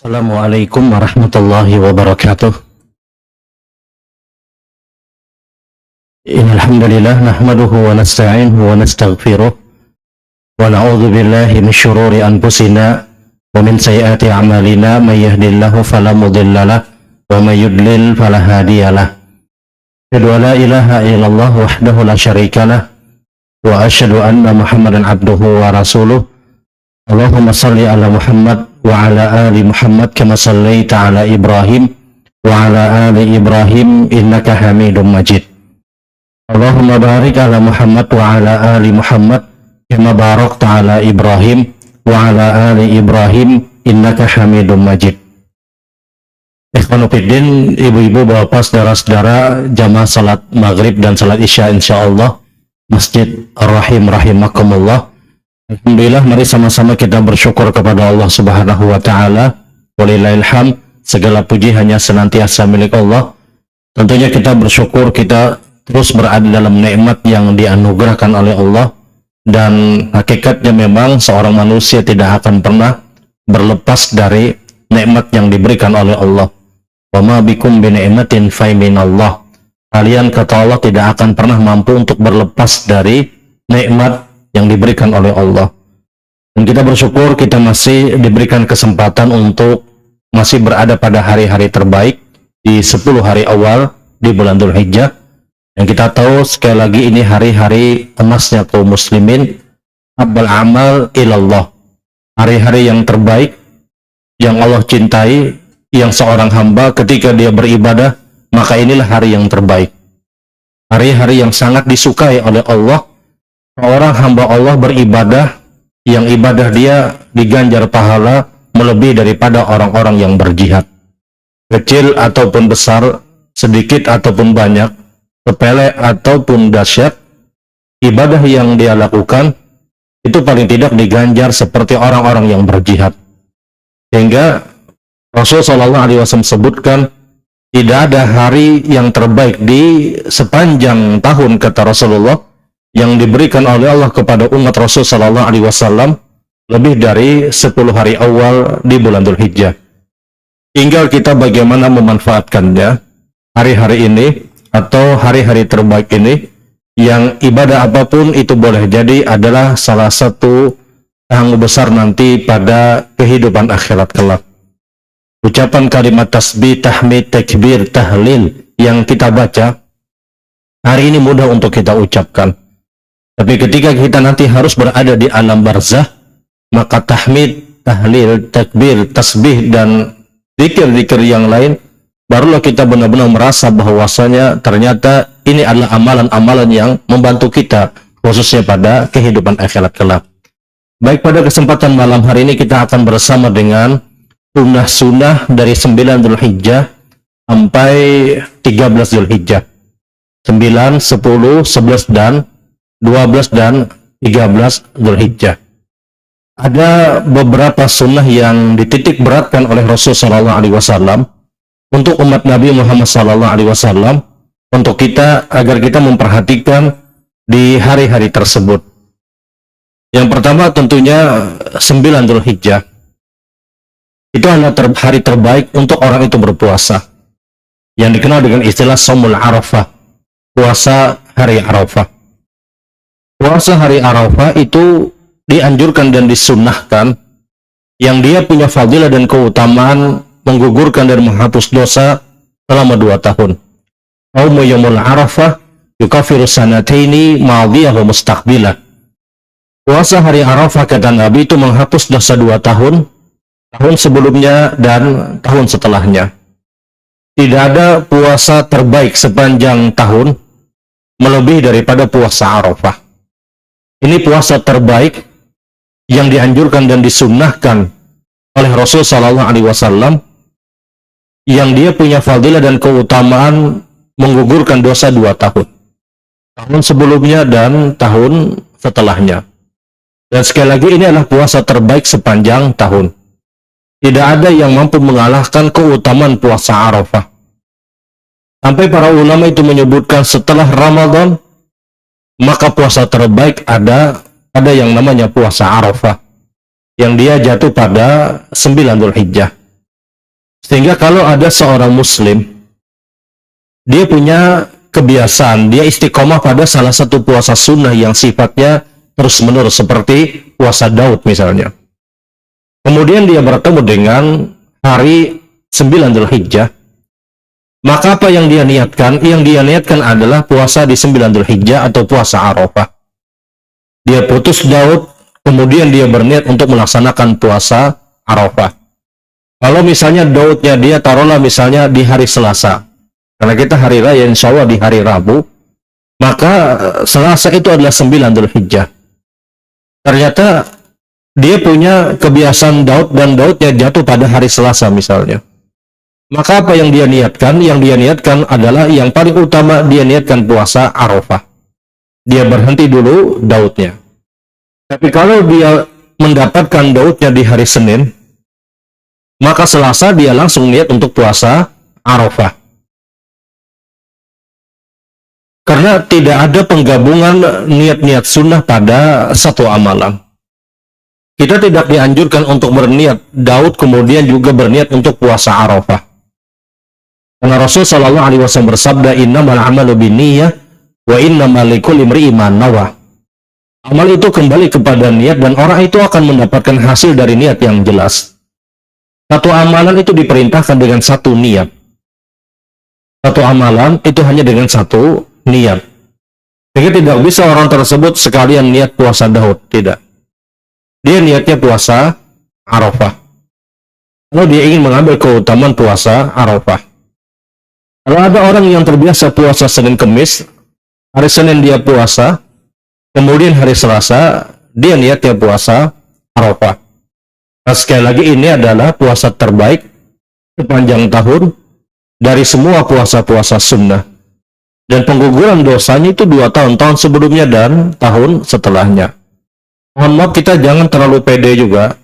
Assalamualaikum warahmatullahi wabarakatuh. Innal hamdalillah nahmaduhu wa nasta'inuhu wa nastaghfiruh wa na'udzu billahi min shururi anfusina wa min sayyiati a'malina may yahdihillahu fala mudilla lahu wa may yudlil fala hadiyalah. Asyhadu an la ilaha illallah wahdahu la syarika lah wa asyhadu anna Muhammadan abduhu wa rasuluh. Allahumma salli ala Muhammad wa ala ali Muhammad kama sallaita ala Ibrahim wa ala ali Ibrahim innaka Hamidum Majid. Allahumma barik ala Muhammad wa ala ali Muhammad kama barakta ala Ibrahim wa ala ali Ibrahim innaka Hamidum Majid. Ikhwanuddin, ibu-ibu, bapak, saudara-saudara, jamaah salat maghrib dan salat isya insyaallah Masjid Ar-Rahim rahimakumullah. Alhamdulillah, mari sama-sama kita bersyukur kepada Allah Subhanahu wa taala. Walillahil hamd, segala puji hanya senantiasa milik Allah. Tentunya kita bersyukur kita terus berada dalam nikmat yang dianugerahkan oleh Allah, dan hakikatnya memang seorang manusia tidak akan pernah berlepas dari nikmat yang diberikan oleh Allah. Wa ma bikum bi ni'matin fa minallah. Kalian, kata Allah, tidak akan pernah mampu untuk berlepas dari nikmat yang diberikan oleh Allah. Dan kita bersyukur kita masih diberikan kesempatan untuk masih berada pada hari-hari terbaik di 10 hari awal di bulan Dzulhijjah. Yang kita tahu sekali lagi ini hari-hari emasnya kaum muslimin, abbal amal ilallah. Hari-hari yang terbaik yang Allah cintai, yang seorang hamba ketika dia beribadah, maka inilah hari yang terbaik. Hari-hari yang sangat disukai oleh Allah. Orang hamba Allah beribadah, yang ibadah dia diganjar pahala melebihi daripada orang-orang yang berjihad. Kecil ataupun besar, sedikit ataupun banyak, sepele ataupun dahsyat, ibadah yang dia lakukan itu paling tidak diganjar seperti orang-orang yang berjihad. Sehingga Rasulullah SAW sebutkan, tidak ada hari yang terbaik di sepanjang tahun, kata Rasulullah, yang diberikan oleh Allah kepada umat Rasul sallallahu alaihi wasallam lebih dari 10 hari awal di bulan Dzulhijjah. Tinggal kita bagaimana memanfaatkannya hari-hari ini atau hari-hari terbaik ini, yang ibadah apapun itu boleh jadi adalah salah satu tanggung besar nanti pada kehidupan akhirat kelak. Ucapan kalimat tasbih, tahmid, takbir, tahlil yang kita baca hari ini mudah untuk kita ucapkan. Tapi ketika kita nanti harus berada di alam barzah, maka tahmid, tahlil, takbir, tasbih, dan zikir-zikir yang lain, barulah kita benar-benar merasa bahwasanya ternyata ini adalah amalan-amalan yang membantu kita, khususnya pada kehidupan akhirat kelak. Baik, pada kesempatan malam hari ini kita akan bersama dengan sunnah-sunnah dari 9 Dzulhijjah sampai 13 Dzulhijjah. 9, 10, 11, dan 12 dan 13 Dzulhijjah. Ada beberapa sunnah yang dititik beratkan oleh Rasul sallallahu alaihi wasallam untuk umat Nabi Muhammad sallallahu alaihi wasallam, untuk kita agar kita memperhatikan di hari-hari tersebut. Yang pertama tentunya 9 Dzulhijjah. Itu adalah hari terbaik untuk orang itu berpuasa, yang dikenal dengan istilah Shaumul Arafah, puasa hari Arafah. Puasa hari Arafah itu dianjurkan dan disunnahkan, yang dia punya fadilah dan keutamaan menggugurkan dan menghapus dosa selama 2 tahun. Shaumu yaumul Arafah yukaffiru sanataini madiyah wa mustaqbilah. Puasa hari Arafah, kata Nabi, itu menghapus dosa 2 tahun, tahun sebelumnya dan tahun setelahnya. Tidak ada puasa terbaik sepanjang tahun melebihi daripada puasa Arafah. Ini puasa terbaik yang dianjurkan dan disunnahkan oleh Rasul sallallahu alaihi wasallam, yang dia punya fadilah dan keutamaan menggugurkan dosa 2 tahun. Tahun sebelumnya dan tahun setelahnya. Dan sekali lagi, ini adalah puasa terbaik sepanjang tahun. Tidak ada yang mampu mengalahkan keutamaan puasa Arafah. Sampai para ulama itu menyebutkan setelah Ramadan, maka puasa terbaik ada yang namanya puasa Arafah, yang dia jatuh pada 9 Dzulhijjah. Sehingga kalau ada seorang muslim, dia punya kebiasaan, dia istiqomah pada salah satu puasa sunnah yang sifatnya terus-menerus, seperti puasa Daud misalnya. Kemudian dia bertemu dengan hari 9 Dzulhijjah, maka apa yang dia niatkan? Yang dia niatkan adalah puasa di 9 Dzulhijjah atau puasa Arafah. Dia putus Daud, kemudian dia berniat untuk melaksanakan puasa Arafah. Kalau misalnya Daudnya dia taruhlah misalnya di hari Selasa, karena kita hari raya insya Allah di hari Rabu, maka Selasa itu adalah 9 Dzulhijjah. Ternyata dia punya kebiasaan Daud, dan Daudnya jatuh pada hari Selasa misalnya. Maka apa yang dia niatkan? Yang dia niatkan adalah yang paling utama, dia niatkan puasa Arafah. Dia berhenti dulu Daudnya. Tapi kalau dia mendapatkan Daudnya di hari Senin, maka Selasa dia langsung niat untuk puasa Arafah. Karena tidak ada penggabungan niat-niat sunnah pada satu amalan. Kita tidak dianjurkan untuk berniat Daud kemudian juga berniat untuk puasa Arafah. Karena Rasul Shallallahu Alaihi Wasallam bersabda, innamal amalu binniyah wa innamal likulli imri'in ma nawa. Amal itu kembali kepada niat, dan orang itu akan mendapatkan hasil dari niat yang jelas. Satu amalan itu diperintahkan dengan satu niat. Satu amalan itu hanya dengan satu niat. Jadi tidak bisa orang tersebut sekalian niat puasa Daud, tidak. Dia niatnya puasa Arafah. Kalau dia ingin mengambil keutamaan puasa Arafah. Kalau ada orang yang terbiasa puasa Senin Kemis, hari Senin dia puasa, kemudian hari Selasa dia niatnya puasa Arafah. Nah, sekali lagi ini adalah puasa terbaik sepanjang tahun dari semua puasa-puasa sunnah. Dan pengguguran dosanya itu 2 tahun sebelumnya dan tahun setelahnya. Mohon maaf, kita jangan terlalu pede juga.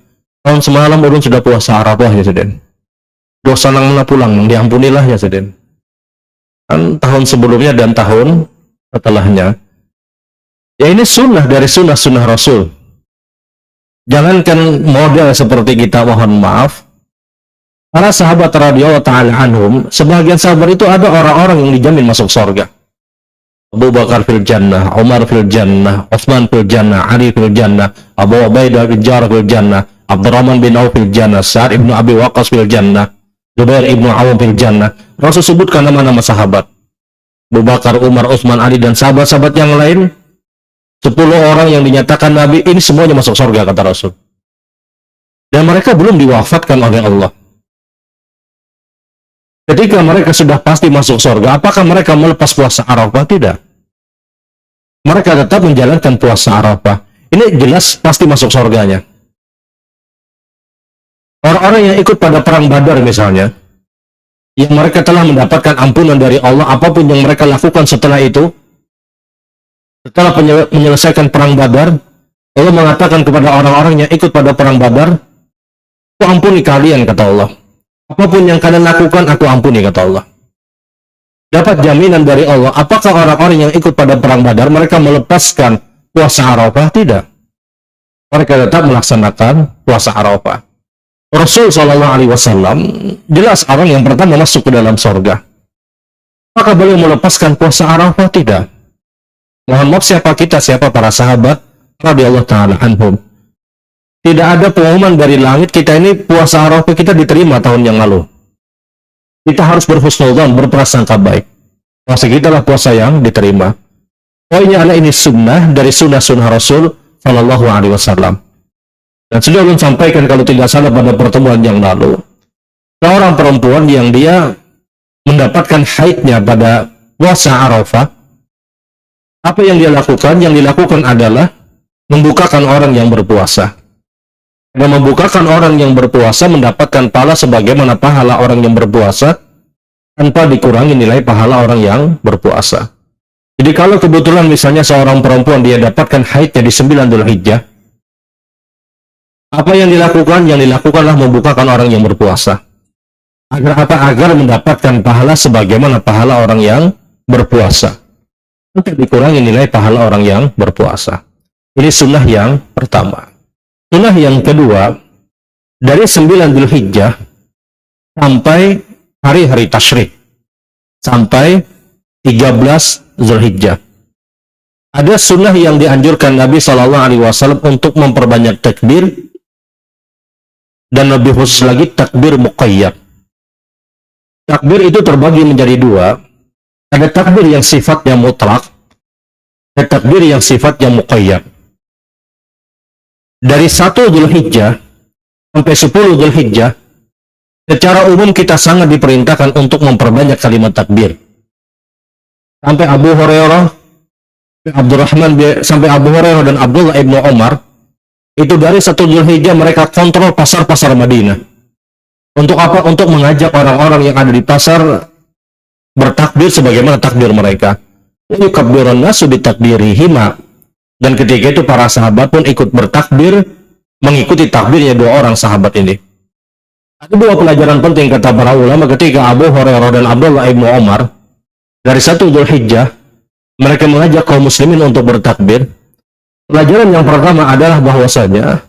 Tahun semalam urun sudah puasa Arafah ya Seden. Dosa nang mana pulang, diampunilah ya Seden. Kan tahun sebelumnya dan tahun setelahnya. Ya ini sunnah dari sunnah-sunnah Rasul. Jangankan model seperti kita, mohon maaf. Para sahabat radhiyallahu ta'ala anhum, sebagian sahabat itu ada orang-orang yang dijamin masuk surga. Abu Bakar fil jannah, Umar fil jannah, Utsman fil jannah, Ali fil jannah, Abu Ubaidah bin Jarrah fil jannah, Abdurrahman bin Auf fil jannah, Sa'ad ibnu Abi Waqqas fil jannah, Zubair ibnu Awam fil jannah. Rasul sebutkan nama-nama sahabat. Abu Bakar, Umar, Utsman, Ali, dan sahabat-sahabat yang lain. 10 orang yang dinyatakan Nabi, ini semuanya masuk surga, kata Rasul. Dan mereka belum diwafatkan oleh Allah. Ketika mereka sudah pasti masuk surga, apakah mereka melepas puasa Arafah? Tidak. Mereka tetap menjalankan puasa Arafah. Ini jelas pasti masuk surganya. Orang-orang yang ikut pada perang Badar misalnya, yang mereka telah mendapatkan ampunan dari Allah, apapun yang mereka lakukan setelah itu, setelah menyelesaikan perang Badar, Allah mengatakan kepada orang-orang yang ikut pada perang Badar, aku ampuni kalian, kata Allah. Apapun yang kalian lakukan, aku ampuni, kata Allah. Dapat jaminan dari Allah. Apakah orang-orang yang ikut pada perang Badar mereka melepaskan puasa Arafah? Tidak. Mereka tetap melaksanakan puasa Arafah. Rasul Shallallahu Alaihi Wasallam jelas orang yang pertama masuk ke dalam surga. Apakah beliau melepaskan puasa Arafah? Tidak. Mohon maaf, siapa kita, siapa para sahabat radhiyallahu ta'ala anhum. Tidak ada pengumuman dari langit kita ini puasa Arafah kita diterima tahun yang lalu. Kita harus berhusnudzon, berprasangka baik. Puasa kita lah puasa yang diterima. Poinnya adalah ini sunnah dari sunnah-sunnah Rasul Shallallahu Alaihi Wasallam. Dan sudah belum sampaikan kalau tidak salah pada pertemuan yang lalu, seorang perempuan yang dia mendapatkan haidnya pada puasa Arafah, apa yang dia lakukan? Yang dilakukan adalah membukakan orang yang berpuasa. Dan membukakan orang yang berpuasa mendapatkan pahala sebagaimana pahala orang yang berpuasa tanpa dikurangi nilai pahala orang yang berpuasa. Jadi kalau kebetulan misalnya seorang perempuan dia dapatkan haidnya di 9 Dzulhijjah, apa yang dilakukan? Yang dilakukanlah membukakan orang yang berpuasa. Agar apa? Agar mendapatkan pahala sebagaimana pahala orang yang berpuasa. Untuk dikurangi nilai pahala orang yang berpuasa. Ini sunnah yang pertama. Sunnah yang kedua, dari 9 Dzulhijjah sampai hari-hari tasyrik, sampai 13 Zulhijjah. Ada sunnah yang dianjurkan Nabi SAW untuk memperbanyak takbir, dan lebih khusus lagi takbir muqayyad. Takbir itu terbagi menjadi dua. Ada takbir yang sifatnya mutlak, ada takbir yang sifatnya muqayyad. Dari 1 Zulhijjah sampai 10 Zulhijjah, secara umum kita sangat diperintahkan untuk memperbanyak kalimat takbir. Sampai Abu Hurairah dan Abdullah ibnu Umar, itu dari 1 Zulhijjah mereka kontrol pasar-pasar Madinah. Untuk apa? Untuk mengajak orang-orang yang ada di pasar bertakbir sebagaimana takbir mereka. Yukabbirun nasu bitakbirihima. Dan ketika itu para sahabat pun ikut bertakbir, mengikuti takbirnya dua orang sahabat ini. Ada dua pelajaran penting kata para ulama ketika Abu Hurairah dan Abdullah ibnu Umar dari 1 Zulhijjah mereka mengajak kaum muslimin untuk bertakbir. Pelajaran yang pertama adalah bahwasanya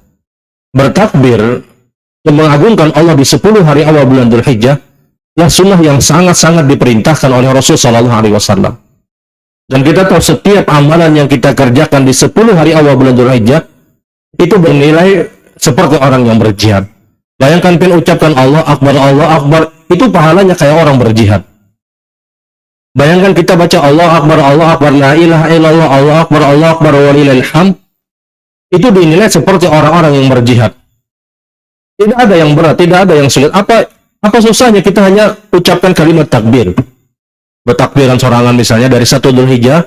bertakbir yang mengagungkan Allah di 10 hari awal bulan Dzulhijjah adalah sunnah yang sangat-sangat diperintahkan oleh Rasulullah SAW. Dan kita tahu setiap amalan yang kita kerjakan di 10 hari awal bulan Dzulhijjah itu bernilai seperti orang yang berjihad. Bayangkan ucapkan Allah Akbar, itu pahalanya kayak orang berjihad. Bayangkan kita baca Allah Akbar, la ilaha illallah, Allah Akbar, walillahil hamd. Itu dinilai seperti orang-orang yang berjihad. Tidak ada yang berat, tidak ada yang sulit. Apa susahnya kita hanya ucapkan kalimat takbir. Bertakbiran sorangan misalnya dari 1 Dzulhijjah,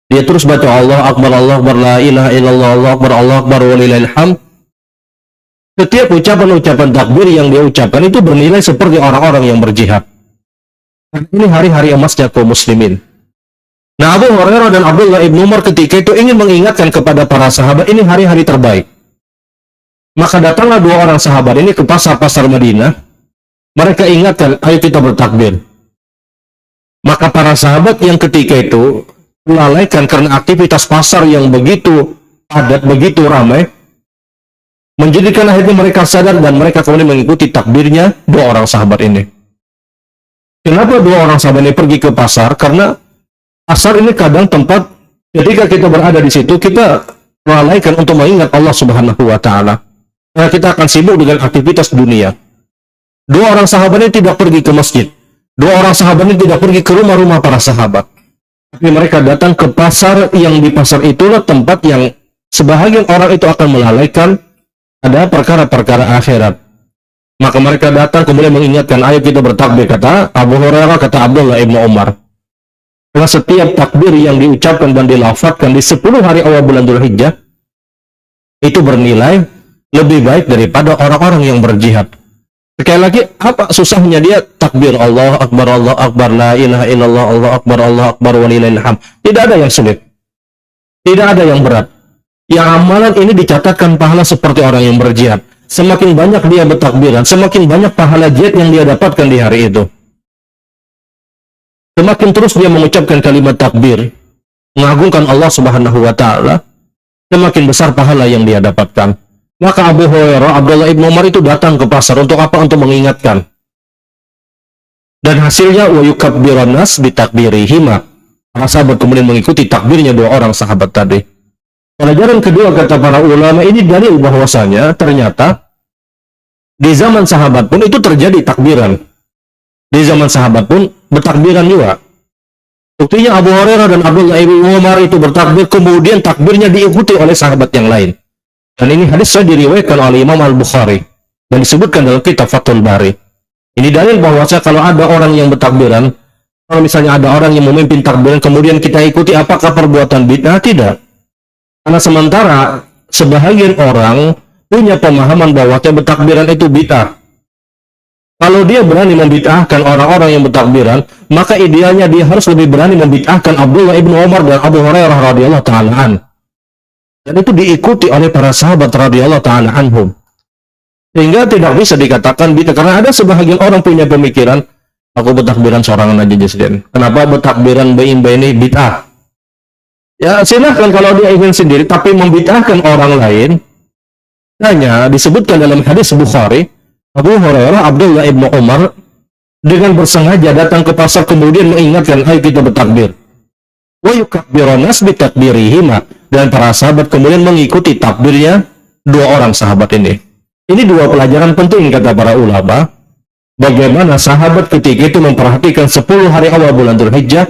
dia terus baca Allah Akbar, la ilaha illallah, Allah Akbar, walillahil hamd. Setiap ucapan-ucapan takbir yang dia ucapkan itu bernilai seperti orang-orang yang berjihad. Ini hari-hari emasnya kaum muslimin. Nah, Abu Hurairah dan Abdullah ibnu Umar ketika itu ingin mengingatkan kepada para sahabat ini hari-hari terbaik. Maka datanglah dua orang sahabat ini ke pasar-pasar Madinah. Mereka ingatkan, ayo kita bertakbir. Maka para sahabat yang ketika itu melalaikan karena aktivitas pasar yang begitu padat, begitu ramai, menjadikan akhirnya mereka sadar dan mereka kemudian mengikuti takbirnya dua orang sahabat ini. Kenapa dua orang sahabat ini pergi ke pasar? Karena pasar ini kadang tempat ketika kita berada di situ kita melalaikan untuk mengingat Allah Subhanahu wa taala. Karena kita akan sibuk dengan aktivitas dunia. Dua orang sahabat ini tidak pergi ke masjid. Dua orang sahabat ini tidak pergi ke rumah-rumah para sahabat. Tapi mereka datang ke pasar yang di pasar itulah tempat yang sebahagian orang itu akan melalaikan ada perkara-perkara akhirat. Maka mereka datang kemudian mengingatkan, ayo kita bertakbir, kata Abu Hurairah, kata Abdullah ibnu Umar. Karena setiap takbir yang diucapkan dan dilafadzkan di 10 hari awal bulan Dzulhijjah itu bernilai lebih baik daripada orang-orang yang berjihad. Sekali lagi, apa susahnya dia takbir Allah Akbar, la ilaha illallah, Allah Akbar, walillahil hamd. Tidak ada yang sulit. Tidak ada yang berat. Yang amalan ini dicatatkan pahala seperti orang yang berjihad. Semakin banyak dia bertakbiran, semakin banyak pahala jihad yang dia dapatkan di hari itu. Semakin terus dia mengucapkan kalimat takbir, mengagungkan Allah Subhanahu wa taala, semakin besar pahala yang dia dapatkan. Maka Abu Hurairah, Abdullah ibnu Umar itu datang ke pasar untuk apa? Untuk mengingatkan. Dan hasilnya wa yukabbirun nas bitakbirihima. Para sahabat kemudian mengikuti takbirnya dua orang sahabat tadi. Pelajaran kedua kata para ulama ini dalil bahwasanya ternyata di zaman sahabat pun itu terjadi takbiran. Di zaman sahabat pun bertakbiran juga. Buktinya Abu Hurairah dan Abdullah ibnu Umar itu bertakbir, kemudian takbirnya diikuti oleh sahabat yang lain. Dan ini hadis saya diriwayatkan oleh Imam Al-Bukhari dan disebutkan dalam kitab Fathul Bari. Ini dalil bahwasanya kalau ada orang yang bertakbiran, kalau misalnya ada orang yang memimpin takbiran kemudian kita ikuti, apakah perbuatan bid'ah? Tidak. Karena sementara sebahagian orang punya pemahaman bahwa bertakbiran itu bid'ah. Kalau dia berani membid'ahkan orang-orang yang bertakbiran, maka idealnya dia harus lebih berani membid'ahkan Abdullah ibnu Umar dan Abu Hurairah radhiyallahu ta'ala an. Dan itu diikuti oleh para sahabat radhiyallahu ta'ala anhum. Sehingga tidak bisa dikatakan bid'ah, karena ada sebahagian orang punya pemikiran, aku bertakbiran sorangan aja Jesden. Kenapa bertakbiran ini bid'ah? Ya silahkan kalau dia ingin sendiri, tapi membid'ahkan orang lain, hanya disebutkan dalam hadis Bukhari, Abu Hurairah, Abdullah ibnu Umar dengan bersengaja datang ke pasar kemudian mengingatkan, ayo kita bertakbir. Wa yukabbiru nas bi takbirihima, dan para sahabat kemudian mengikuti takbirnya dua orang sahabat ini. Ini dua pelajaran penting kata para ulama. Bagaimana sahabat ketika itu memperhatikan 10 hari awal bulan Dzulhijjah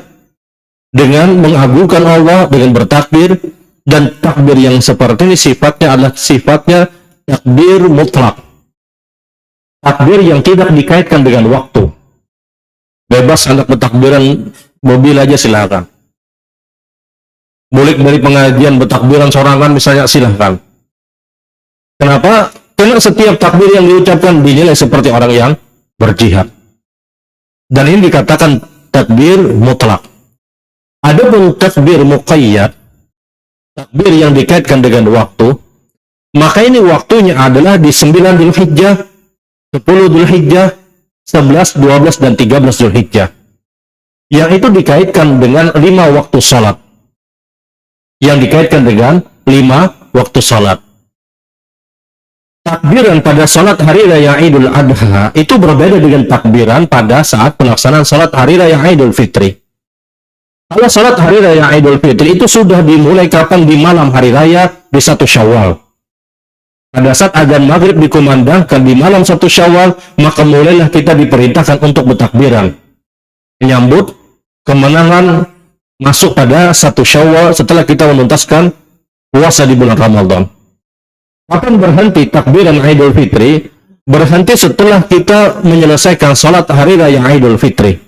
dengan mengagungkan Allah dengan bertakbir, dan takbir yang seperti ini sifatnya adalah sifatnya takbir mutlak. Takbir yang tidak dikaitkan dengan waktu. Bebas anak bertakbiran mobil aja silakan. Boleh dari pengajian bertakbiran sorangan misalnya silahkan. Kenapa? Karena setiap takbir yang diucapkan dinilai seperti orang yang berjihad. Dan ini dikatakan takbir mutlak. Adapun takbir muqayyad, takbir yang dikaitkan dengan waktu, maka ini waktunya adalah di 9 Dzulhijjah, 10 Dzulhijjah, 11, 12, dan 13 Dzulhijjah. Yang itu dikaitkan dengan 5 waktu sholat. Yang dikaitkan dengan 5 waktu sholat. Takbiran pada sholat hari raya Idul Adha itu berbeda dengan takbiran pada saat pelaksanaan sholat hari raya Idul Fitri. Kalau sholat hari raya Idul Fitri itu sudah dimulai kapan? Di malam hari raya di 1 Syawal. Pada saat azan maghrib dikumandangkan di malam 1 Syawal, maka mulailah kita diperintahkan untuk bertakbiran, menyambut kemenangan masuk pada 1 Syawal setelah kita menuntaskan puasa di bulan Ramadan. Kapan berhenti takbiran Idul Fitri? Berhenti setelah kita menyelesaikan salat hari raya Idul Fitri.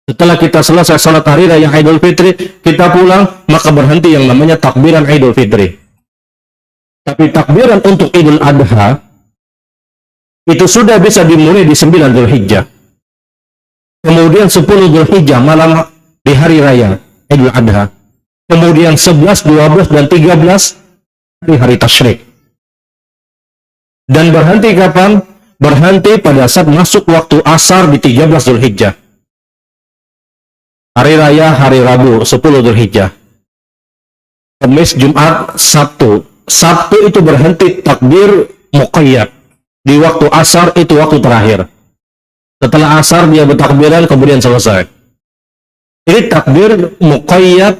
Setelah kita selesai salat hari raya Idul Fitri, kita pulang, maka berhenti yang namanya takbiran Idul Fitri. Tapi takbiran untuk Idul Adha itu sudah bisa dimulai di 9 Dzulhijjah. Kemudian 10 Dzulhijjah malam di hari raya Idul Adha. Kemudian 11, 12, dan 13 di hari tasyrik. Dan berhenti kapan? Berhenti pada saat masuk waktu asar di 13 Dzulhijjah. Hari raya hari Rabu 10 Dzulhijjah. Kamis, Jumat, Sabtu. Sabtu itu berhenti takbir muqayyad. Di waktu asar itu waktu terakhir. Setelah asar dia bertakbiran kemudian selesai. Ini takbir muqayyad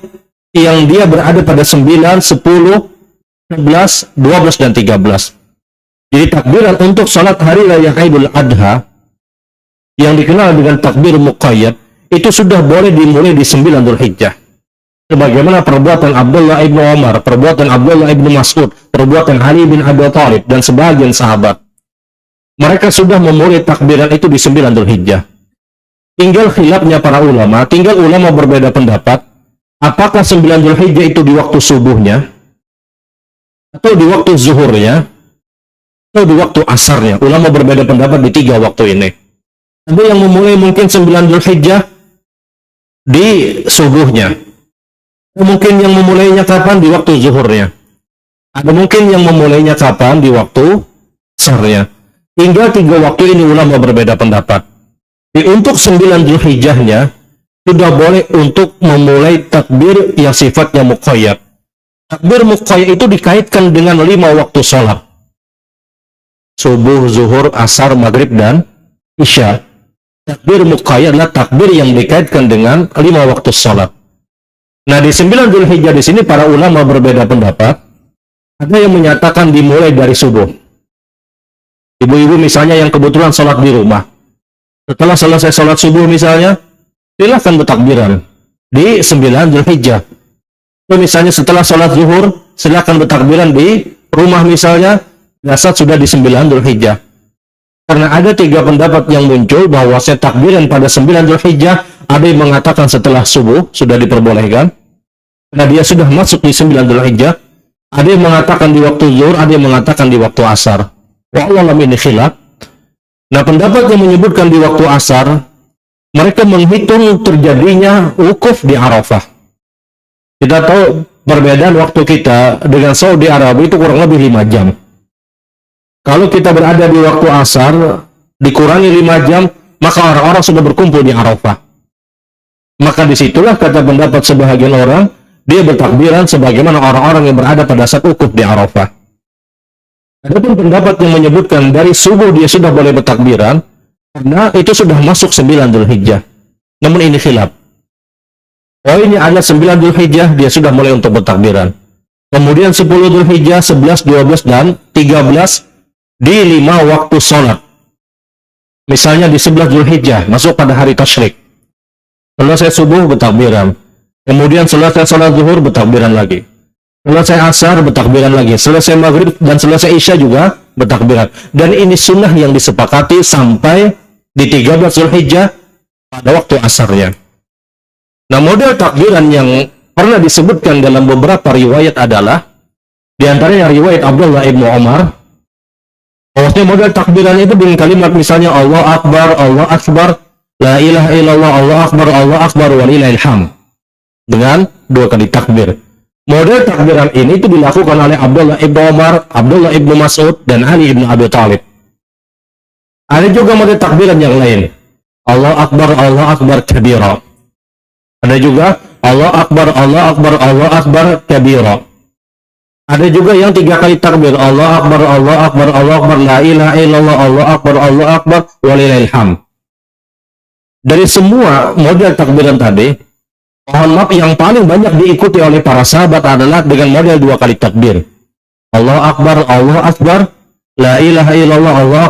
yang dia berada pada 9, 10, 11, 12, dan 13. Jadi takbiran untuk salat hari raya Idul Adha yang dikenal dengan takbir muqayyad itu sudah boleh dimulai di 9 Dzulhijjah. Sebagaimana perbuatan Abdullah ibnu Umar, perbuatan Abdullah ibnu Mas'ud, perbuatan Ali bin Abi Thalib dan sebagian sahabat. Mereka sudah memulai takbiran itu di 9 Dzulhijjah. Tinggal khilafnya para ulama, tinggal ulama berbeda pendapat, apakah 9 Dzulhijjah itu di waktu subuhnya, atau di waktu zuhurnya, atau di waktu asarnya. Ulama berbeda pendapat di 3 waktu ini. Ada yang memulai mungkin 9 Dzulhijjah di subuhnya. Mungkin yang memulainya kapan? Di waktu zuhurnya. Ada mungkin yang memulainya kapan? Di waktu asarnya. Hingga 3 waktu ini ulama berbeda pendapat. Untuk 9 Dzulhijjahnya sudah boleh untuk memulai takbir yang sifatnya muqayyad. Takbir muqayyad itu dikaitkan dengan 5 waktu sholat. Subuh, zuhur, asar, maghrib, dan isya. Takbir muqayyad adalah takbir yang dikaitkan dengan 5 waktu sholat. Nah, di 9 Dzulhijjah di sini para ulama berbeda pendapat. Ada yang menyatakan dimulai dari subuh. Ibu-ibu misalnya yang kebetulan sholat di rumah. Setelah selesai sholat subuh misalnya, silahkan bertakbiran di 9 Dzulhijjah. Misalnya setelah sholat zuhur, silahkan bertakbiran di rumah misalnya, saat sudah di 9 Dzulhijjah. Karena ada 3 pendapat yang muncul bahwa takbiran pada 9 Dzulhijjah, ada yang mengatakan setelah subuh sudah diperbolehkan, karena dia sudah masuk di 9 Dzulhijjah. Ada yang mengatakan di waktu zuhur, ada yang mengatakan di waktu asar. Wallahu ini khilaf. Nah, pendapat yang menyebutkan di waktu asar, mereka menghitung terjadinya wukuf di Arafah. Kita tahu perbedaan waktu kita dengan Saudi Arabia itu kurang lebih 5 jam. Kalau kita berada di waktu asar, dikurangi 5 jam, maka orang-orang sudah berkumpul di Arafah. Maka disitulah kata pendapat sebahagian orang, dia bertakbiran sebagaimana orang-orang yang berada pada saat wukuf di Arafah. Adapun pendapat yang menyebutkan dari subuh dia sudah boleh bertakbiran, karena itu sudah masuk 9 Dzulhijjah. Namun ini khilaf. Poinnya ada 9 Dzulhijjah dia sudah mulai untuk bertakbiran. Kemudian 10 Dzulhijjah, 11, 12, dan 13 di 5 waktu sholat. Misalnya di 11 Dzulhijjah, masuk pada hari tasyrik. Selesai subuh, bertakbiran. Kemudian selesai sholat zuhur, bertakbiran lagi. Selesai asar, bertakbiran lagi. Selesai maghrib dan selesai isya juga bertakbiran. Dan ini sunnah yang disepakati sampai di 13 Dzulhijjah pada waktu asarnya. Nah, model takbiran yang pernah disebutkan dalam beberapa riwayat adalah, di antaranya riwayat Abdullah ibnu Umar, bahwasanya model takbiran itu dengan kalimat misalnya Allah Akbar, La ilaha illallah, Allah Akbar, walillahil hamd. Dengan 2 kali takbir. Model takbiran ini itu dilakukan oleh Abdullah ibnu Umar, Abdullah ibnu Mas'ud, dan Ali ibnu Abi Thalib. Ada juga model takbiran yang lain. Allah Akbar kabira. Ada juga Allah Akbar kabira. Ada juga yang 3 kali takbir. Allah Akbar, la ilaha illallah, Allah Akbar, walillahil hamd. Dari semua model takbiran tadi, mohon maaf, yang paling banyak diikuti oleh para sahabat adalah dengan model 2 kali takbir. Allah Akbar, la ilaha illallah, Allah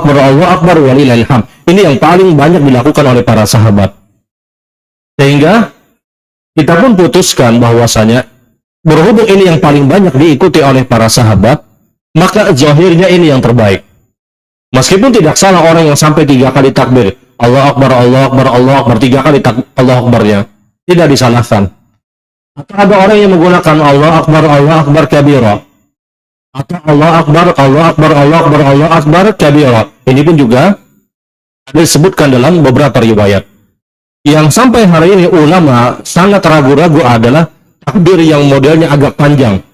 Akbar, walillahil hamd. Ini yang paling banyak dilakukan oleh para sahabat. Sehingga kita pun putuskan bahwasanya berhubung ini yang paling banyak diikuti oleh para sahabat, maka zahirnya ini yang terbaik. Meskipun tidak salah orang yang sampai 3 kali takbir, Allah Akbar, 3 kali Allah Akbarnya, tidak disalahkan. Atau ada orang yang menggunakan Allah Akbar kabira, atau Allah Akbar kabira. Ini pun juga disebutkan dalam beberapa riwayat. Yang sampai hari ini ulama sangat ragu-ragu adalah takbir yang modelnya agak panjang.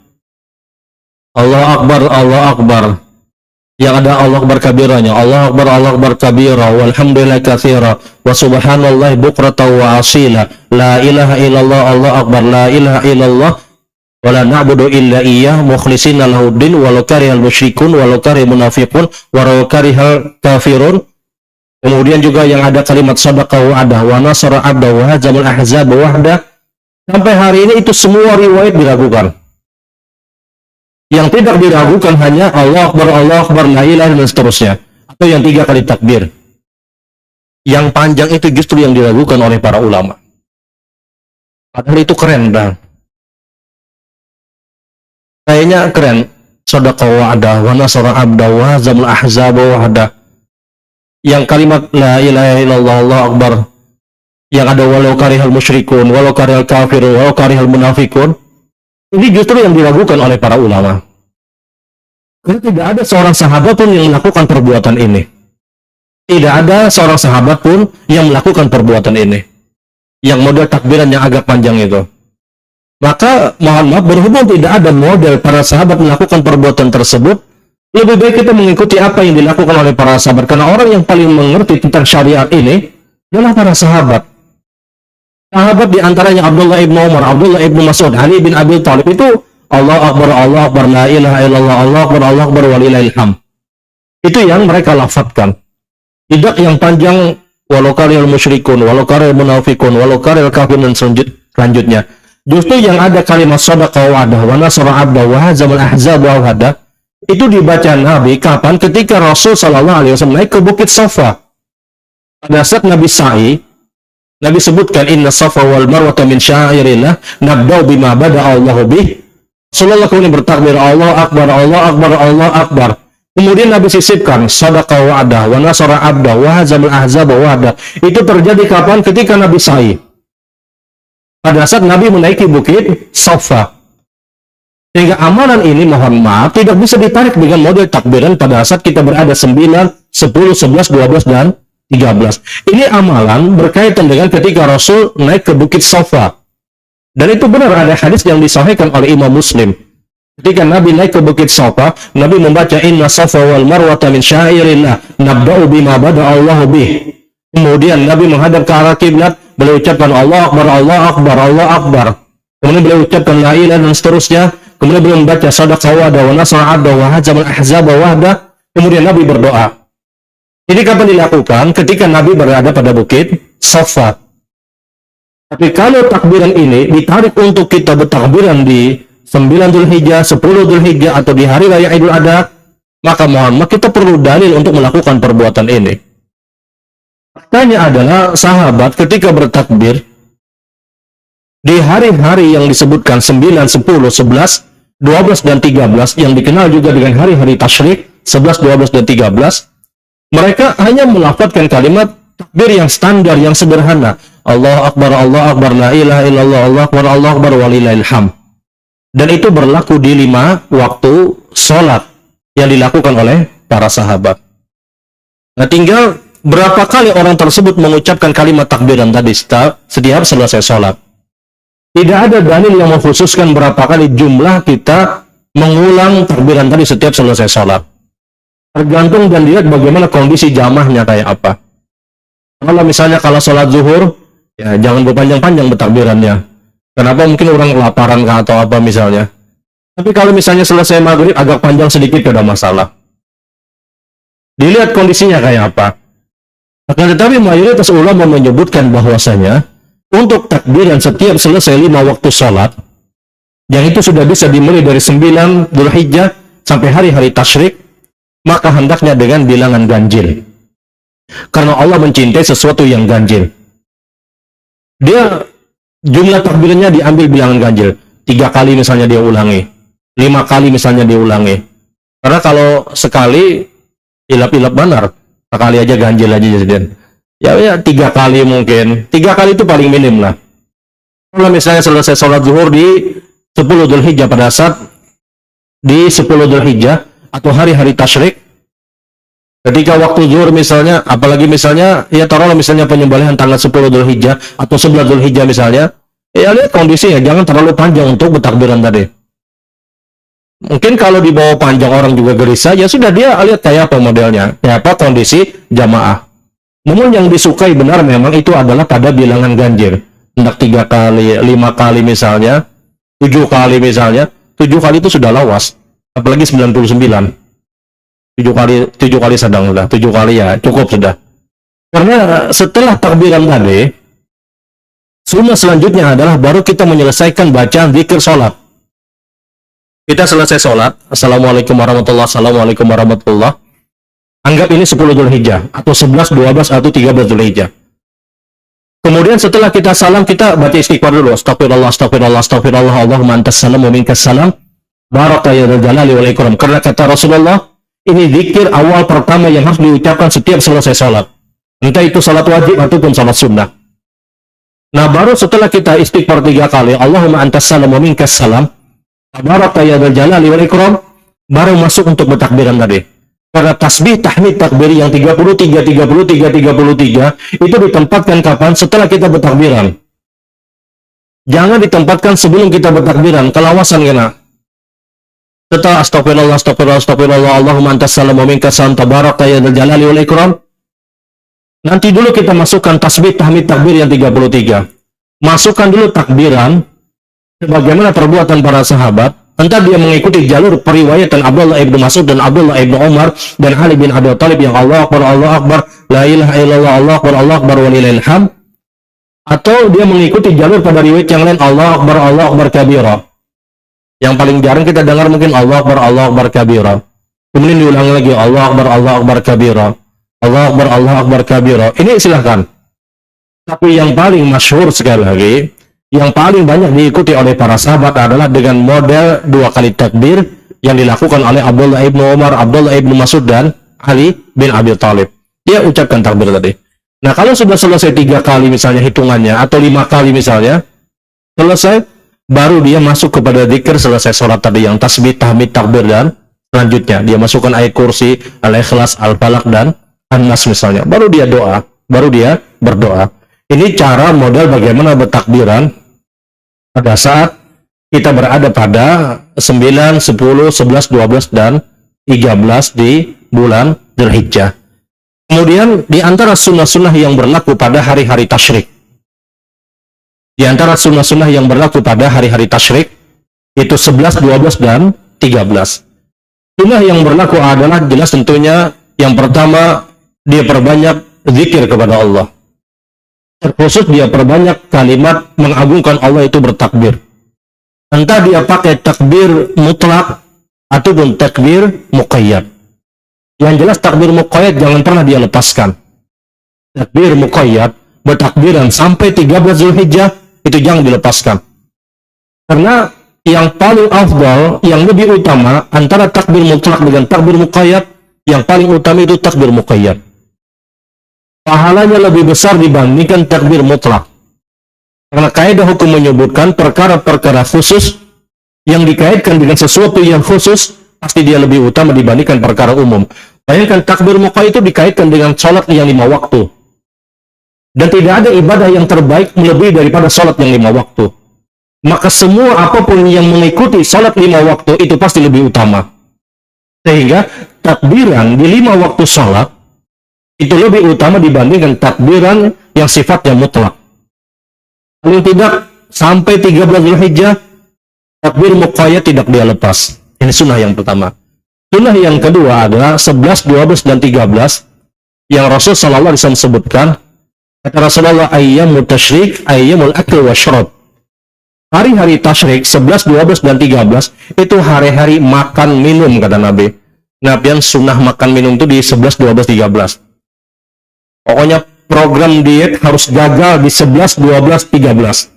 Allah Akbar. Yang ada Allah Akbar kabiranya. Allah Akbar kabira. Walhamdulillah katsira. Wa subhanallah bukrata wa asila. La ilaha illallah, Allah Akbar. La ilaha illallah. Wa la na'budu illa iyyah. Mukhlisina lahuddin. Walau karihal musyrikun. Walau karihal munafiqun. Walau karihal kafirun. Kemudian juga yang ada kalimat sadaqah wa'adah. Wa nasara abda wa hazamal ahzab wahda. Sampai hari ini itu semua riwayat diragukan. Yang tidak diragukan hanya Allah Akbar, la ilaha dan seterusnya. Atau yang 3 kali takbir. Yang panjang itu justru yang diragukan oleh para ulama. Padahal itu keren, bang. Kayaknya keren. Sadaqah wa'adah, wa nasara abda wa hazamal ahzab wahda. Yang kalimat la ilaha illallah, Allah Akbar, yang ada walau karihal musyrikun, walau karihal kafirun, walau karihal munafikun, ini justru yang diragukan oleh para ulama. Karena tidak ada seorang sahabat pun yang melakukan perbuatan ini. Tidak ada seorang sahabat pun yang melakukan perbuatan ini. Yang model takbiran yang agak panjang itu. Maka mohon maaf, berhubung tidak ada model para sahabat melakukan perbuatan tersebut, lebih baik kita mengikuti apa yang dilakukan oleh para sahabat. Karena orang yang paling mengerti tentang syariat ini adalah para sahabat. Sahabat diantaranya Abdullah ibnu Umar, Abdullah ibnu Mas'ud, Ali bin Abi Thalib itu Allah Akbar, la ilaha illallah, Allah Akbar, walillahil hamd. Itu yang mereka lafadzkan. Tidak yang panjang, walau karihal musyrikun, walau karihal munafikun, walau karihal kafirun, dan selanjutnya. Justru yang ada kalimat sadaqah wa'adah, wa nasara abda, wa hazamal ahzab wahda, itu dibaca Nabi kapan? Ketika Rasul SAW naik ke Bukit Safa. Pada saat Nabi sa'i, Nabi sebutkan inna safa wal marwata min syairillah nabda'u bima bada'a Allahu bih. Rasulullah kemudian bertakbir Allah Akbar, Allah Akbar, Allah Akbar. Kemudian Nabi sisipkan sadaqah wa'adah, wa nasara abda, wa hazamal ahzab wahda. Itu terjadi kapan? Ketika Nabi sa'i. Pada saat Nabi menaiki Bukit Safa. Sehingga amalan ini mohon maaf tidak bisa ditarik dengan model takbiran pada saat kita berada 9, 10, 11, 12, dan 13. Ini amalan berkaitan dengan ketika Rasul naik ke Bukit Safa. Dan itu benar, ada hadis yang disahihkan oleh Imam Muslim. Ketika Nabi naik ke Bukit Safa, Nabi membaca inna safa wal marwata min syairillah nabda'u bima bada'a Allahu bih. Kemudian Nabi menghadap ke arah kiblat, beliau ucapkan Allah Akbar, Allah Akbar, Allah Akbar. Kemudian beliau ucapkan la ilaha dan seterusnya. kemudian beliau membaca sadaqa wa'da wa nasra 'abda wa hazamal ahzaba wahda, kemudian Nabi berdoa. Ini kapan dilakukan? Ketika Nabi berada pada bukit Safa. Tapi kalau takbiran ini ditarik untuk kita bertakbiran di 9 Dzulhijjah, 10 Dzulhijjah atau di hari raya Idul Adha, maka kita perlu dalil untuk melakukan perbuatan ini. Faktanya adalah sahabat ketika bertakbir di hari-hari yang disebutkan 9, 10, 11, 12 dan 13 yang dikenal juga dengan hari-hari tasyrik 11, 12 dan 13, mereka hanya melafadzkan kalimat takbir yang standar, yang sederhana. Allah Akbar, la ilaha illallah, Allah Akbar, walillahil hamd. Dan itu berlaku di 5 waktu sholat yang dilakukan oleh para sahabat. Nah, tinggal berapa kali orang tersebut mengucapkan kalimat takbiran tadi setiap selesai sholat. Tidak ada dalil yang mengkhususkan berapa kali jumlah kita mengulang takbiran tadi setiap selesai sholat. Tergantung dan dilihat bagaimana kondisi jamaahnya kayak apa. Kalau sholat zuhur, ya jangan berpanjang-panjang bertakbirannya. Kenapa? Mungkin orang kelaparan atau apa misalnya. Tapi kalau misalnya selesai maghrib agak panjang sedikit, tidak ada masalah. Dilihat kondisinya kayak apa. Akan tetapi mayoritas ulama menyebutkan bahwasanya untuk takbiran setiap selesai 5 waktu sholat, yang itu sudah bisa dimulai dari 9 Dzulhijjah sampai hari-hari tasyrik, maka hendaknya dengan bilangan ganjil. Karena Allah mencintai sesuatu yang ganjil. Dia jumlah takbirnya diambil bilangan ganjil. 3 kali misalnya dia ulangi, 5 kali misalnya dia ulangi. Karena kalau sekali ilap-ilap benar, sekali aja ganjil aja jadi. Ya 3 kali mungkin. 3 kali itu paling minim lah. Kalau misalnya selesai sholat zuhur di 10 Dzulhijjah, pada saat di 10 Dzulhijjah atau hari-hari tasyrik, ketika waktu zuhur misalnya, apalagi misalnya, ya taruhlah misalnya penyembelihan tanggal 10 Dzulhijjah atau 11 Dzulhijjah misalnya, ya lihat kondisinya, jangan terlalu panjang untuk bertakbiran tadi. Mungkin kalau dibawa panjang orang juga gelisah, ya sudah dia lihat kayak apa modelnya, kayak apa kondisi jamaah. Namun yang disukai benar memang itu adalah pada bilangan ganjil. Hendak 3 kali, 5 kali misalnya, 7 kali misalnya, 7 kali itu sudah lawas, apalagi 99. 7 kali sedang sudah, 7 kali ya cukup sudah. Karena setelah takbiran tadi, sunnah selanjutnya adalah baru kita menyelesaikan bacaan zikir sholat. Kita selesai sholat, Assalamualaikum warahmatullahi wabarakatuh, Assalamualaikum warahmatullahi wabarakatuh. Anggap ini 10 Dzulhijjah atau 11, 12 atau 13 Dzulhijjah. Kemudian setelah kita salam, kita baca istighfar dulu. Astagfirullah, astagfirullah, astagfirullah, Allahumma antas salam wa minkas salam, baraka ya dzal jalali wal ikram. Karena kata Rasulullah, ini zikir awal pertama yang harus diucapkan setiap selesai sholat. Entah itu sholat wajib ataupun sholat sunnah. Nah, baru setelah kita istighfar 3 kali, Allahumma antas salam wa minkas salam, baraka ya dzal jalali wal ikram, baru masuk untuk bertakbiran tadi. Karena tasbih tahmid takbir yang 33 itu ditempatkan kapan? Setelah kita bertakbiran. Jangan ditempatkan sebelum kita bertakbiran, kelawasan kena. Setelah astagfirullah, astagfirullah, astagfirullah, Allahumma antas salam wa minkas salam, tabaraka ya dzal jalali wal ikram. Nanti dulu kita masukkan tasbih tahmid takbir yang 33. Masukkan dulu takbiran sebagaimana perbuatan para sahabat. Entah dia mengikuti jalur periwayatan Abdullah ibn Mas'ud dan Abdullah ibn Umar dan Ali bin Abi Thalib yang Allah Akbar, la ilaha illallah, Allah Akbar, walillahil hamd. Atau dia mengikuti jalur pada riwayat yang lain Allah Akbar kabira. Yang paling jarang kita dengar mungkin Allah Akbar kabira. Kemudian diulangi lagi Allah Akbar kabira. Allah Akbar kabira. Ini silahkan. Tapi yang paling masyhur sekali lagi, yang paling banyak diikuti oleh para sahabat adalah dengan model 2 kali takbir yang dilakukan oleh Abdullah ibn Umar, Abdullah ibn Mas'ud dan Ali bin Abi Thalib. Dia ucapkan takbir tadi. Nah, kalau sudah selesai 3 kali misalnya hitungannya atau 5 kali misalnya selesai, baru dia masuk kepada zikir selesai sholat tadi yang tasbih, tahmid, takbir dan selanjutnya dia masukkan ayat kursi, al-ikhlas, al-falaq dan an-nas misalnya. Baru dia doa, baru dia berdoa. Ini cara model bagaimana bertakbiran pada saat kita berada pada 9, 10, 11, 12, dan 13 di bulan Dzulhijjah. Kemudian di antara sunnah-sunnah yang berlaku pada hari-hari tasyrik. Di antara sunnah-sunnah yang berlaku pada hari-hari tasyrik, Itu 11, 12, dan 13. Sunnah yang berlaku adalah jelas tentunya yang pertama, dia perbanyak zikir kepada Allah. Terkhusus dia perbanyak kalimat mengagungkan Allah, itu bertakbir. Entah dia pakai takbir mutlak ataupun takbir muqayyad. Yang jelas takbir muqayyad jangan pernah dia lepaskan. Takbir muqayyad, bertakbiran sampai 13 Zulhijjah, itu jangan dilepaskan. Karena yang paling afdal, yang lebih utama antara takbir mutlak dengan takbir muqayyad, yang paling utama itu takbir muqayyad. Pahalanya lebih besar dibandingkan takbir mutlak. Karena kaidah hukum menyebutkan perkara-perkara khusus yang dikaitkan dengan sesuatu yang khusus, pasti dia lebih utama dibandingkan perkara umum. Bayangkan takbir muqayyad itu dikaitkan dengan sholat yang 5 waktu. Dan tidak ada ibadah yang terbaik melebihi daripada sholat yang 5 waktu. Maka semua apapun yang mengikuti sholat 5 waktu itu pasti lebih utama. Sehingga takbiran di 5 waktu sholat itu lebih utama dibandingkan takbiran yang sifatnya mutlak. Paling tidak sampai 13 Zulhijjah, takbir muqayyad tidak dia lepas. Ini sunnah yang pertama. Sunnah yang kedua adalah 11, 12, dan 13 yang Rasul sallallahu alaihi wasallam sebutkan. Kata Rasulullah, ayyamut tasyrik ayyamul akl wasyrab. Hari-hari tasyrik 11, 12, dan 13 itu hari-hari makan minum, kata Nabi. Nabian sunnah makan minum itu di 11, 12, 13. Pokoknya program diet harus gagal di 11, 12, 13.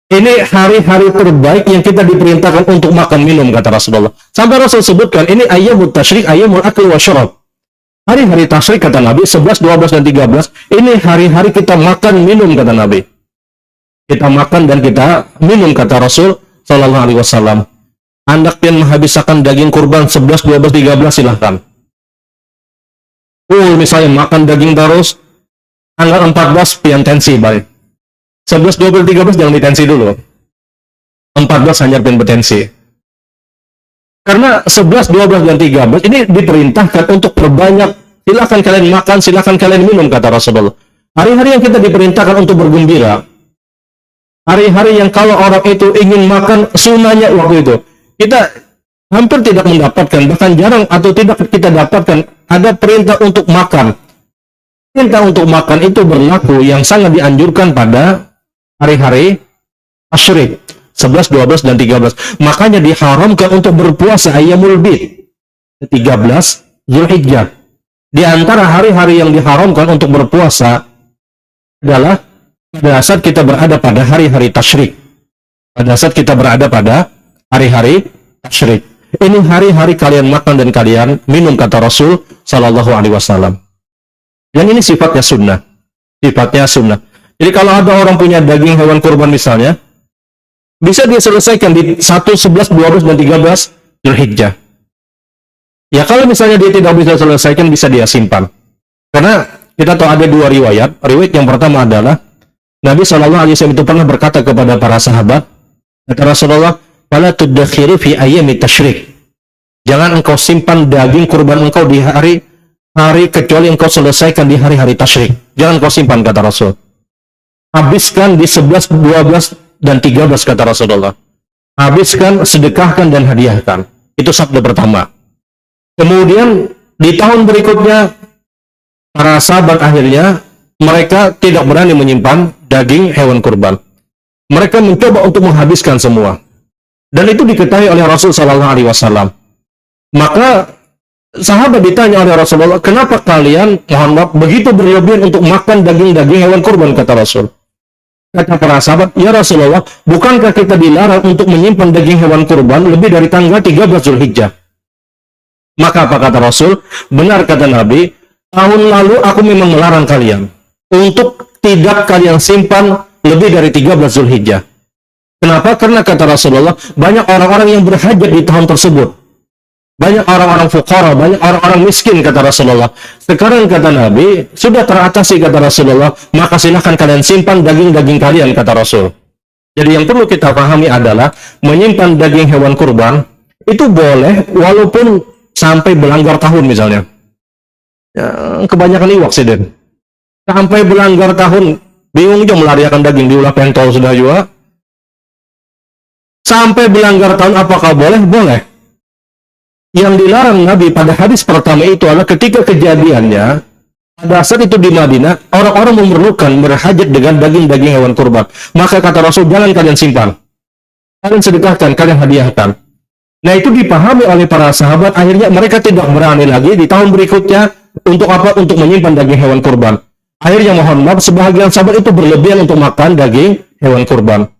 Ini hari-hari terbaik yang kita diperintahkan untuk makan minum, kata Rasulullah. Sampai Rasul sebutkan, ini ayyamut tasyrik ayyamul akl wasyrab. Hari-hari tasyrik, kata Nabi, 11, 12, dan 13, ini hari-hari kita makan minum, kata Nabi. Kita makan dan kita minum, kata Rasul sallallahu alaihi wasallam. Anda ingin menghabiskan daging kurban 11, 12, 13, silahkan. Misalnya makan daging terus, tanggal 14 pian tensi balik. 11, 12, 13 jangan ditensi dulu. 14 hanya pian potensi. Karena 11, 12, dan 13 ini diperintahkan untuk perbanyak. Silahkan kalian makan, silahkan kalian minum, kata Rasulullah. Hari-hari yang kita diperintahkan untuk bergembira. Hari-hari yang kalau orang itu ingin makan, sunnahnya waktu itu. Kita hampir tidak mendapatkan, bahkan jarang atau tidak kita dapatkan ada perintah untuk makan. Perintah untuk makan itu berlaku yang sangat dianjurkan pada hari-hari tasyrik 11, 12, dan 13. Makanya diharamkan untuk berpuasa ayyamul bid 13 Zulhijjah. Di antara hari-hari yang diharamkan untuk berpuasa adalah pada saat kita berada pada hari-hari tasyrik. Pada saat kita berada pada hari-hari tasyrik. Ini hari-hari kalian makan dan kalian minum, kata Rasul sallallahu alaihi wasallam. Dan ini sifatnya sunnah. Sifatnya sunnah. Jadi kalau ada orang punya daging hewan kurban misalnya, bisa dia selesaikan di 1, 11, 12, dan 13 Zulhijjah. Ya kalau misalnya dia tidak bisa selesaikan, bisa dia simpan. Karena kita tahu ada dua riwayat. Riwayat yang pertama adalah Nabi SAW itu pernah berkata kepada para sahabat, kata Rasulullah, "Fala tuddakhiru fi ayyami tasyrik." Jangan engkau simpan daging kurban engkau di hari kecuali engkau selesaikan di hari-hari tasyrik. Jangan engkau simpan, kata Rasul. Habiskan di 11, 12, dan 13, kata Rasulullah. Habiskan, sedekahkan, dan hadiahkan. Itu sabda pertama. Kemudian di tahun berikutnya para sahabat akhirnya mereka tidak berani menyimpan daging hewan kurban. Mereka mencoba untuk menghabiskan semua. Dan itu diketahui oleh Rasul sallallahu alaihi wasallam. Maka sahabat ditanya oleh Rasulullah, "Kenapa kalian, mohon maaf, begitu berlebihan untuk makan daging-daging hewan kurban?" kata Rasul. Kata para sahabat, "Ya Rasulullah, bukankah kita dilarang untuk menyimpan daging hewan kurban lebih dari tanggal 13 Zulhijjah?" Maka apa kata Rasul? "Benar," kata Nabi, "tahun lalu aku memang melarang kalian untuk tidak kalian simpan lebih dari 13 Zulhijjah." Kenapa? Karena kata Rasulullah, banyak orang-orang yang berhajat di tahun tersebut. Banyak orang-orang fuqara, banyak orang-orang miskin, kata Rasulullah. Sekarang kata Nabi, sudah teratasi, kata Rasulullah, maka silahkan kalian simpan daging-daging kalian, kata Rasul. Jadi yang perlu kita pahami adalah, menyimpan daging hewan kurban, itu boleh walaupun sampai berlanggar tahun misalnya. Ya, kebanyakan iwak sih, Den. Sampai berlanggar tahun, bingung juga melariakan daging, diulah pentol sudah juga. Sampai melanggar tahun apakah boleh? Boleh. Yang dilarang Nabi pada hadis pertama itu adalah ketika kejadiannya, pada saat itu di Madinah, orang-orang memerlukan berhajat dengan daging-daging hewan kurban. Maka kata Rasul, jangan kalian simpan. Kalian sedekahkan, kalian hadiahkan. Nah itu dipahami oleh para sahabat, akhirnya mereka tidak berani lagi di tahun berikutnya, untuk apa? Untuk menyimpan daging hewan kurban. Akhirnya mohon maaf, sebagian sahabat itu berlebihan untuk makan daging hewan kurban.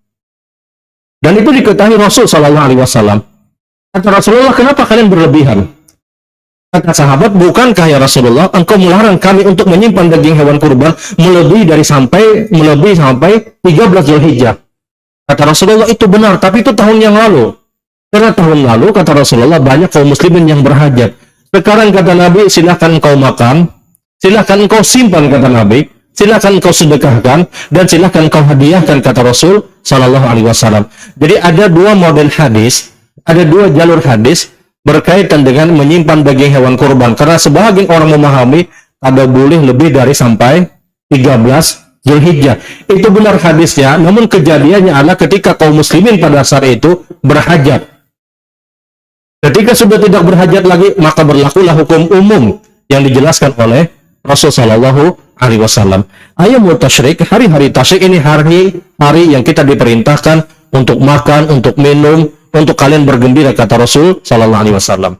Dan itu diketahui Rasul SAW. Kata Rasulullah, kenapa kalian berlebihan? Kata sahabat, bukankah ya Rasulullah, engkau melarang kami untuk menyimpan daging hewan kurban melebihi sampai 13 Zulhijjah. Kata Rasulullah, itu benar, tapi itu tahun yang lalu. Karena tahun lalu, kata Rasulullah, banyak kaum muslimin yang berhajat. Sekarang kata Nabi, silakan engkau makan, silakan engkau simpan, kata Nabi, silakan engkau sedekahkan, dan silakan engkau hadiahkan, kata Rasul SAW. Jadi ada dua model hadis, ada dua jalur hadis berkaitan dengan menyimpan daging hewan kurban. Karena sebagian orang memahami ada boleh lebih dari sampai 13 Zulhijjah. Itu benar hadisnya, namun kejadiannya adalah ketika kaum muslimin pada saat itu berhajat. Ketika sudah tidak berhajat lagi, maka berlakulah hukum umum yang dijelaskan oleh Rasul Shallallahu Alaihi Wasallam. Ayyamut tasyrik, hari-hari tasyrik ini hari-hari yang kita diperintahkan untuk makan, untuk minum, untuk kalian bergembira, kata Rasul Sallallahu Alaihi Wasallam.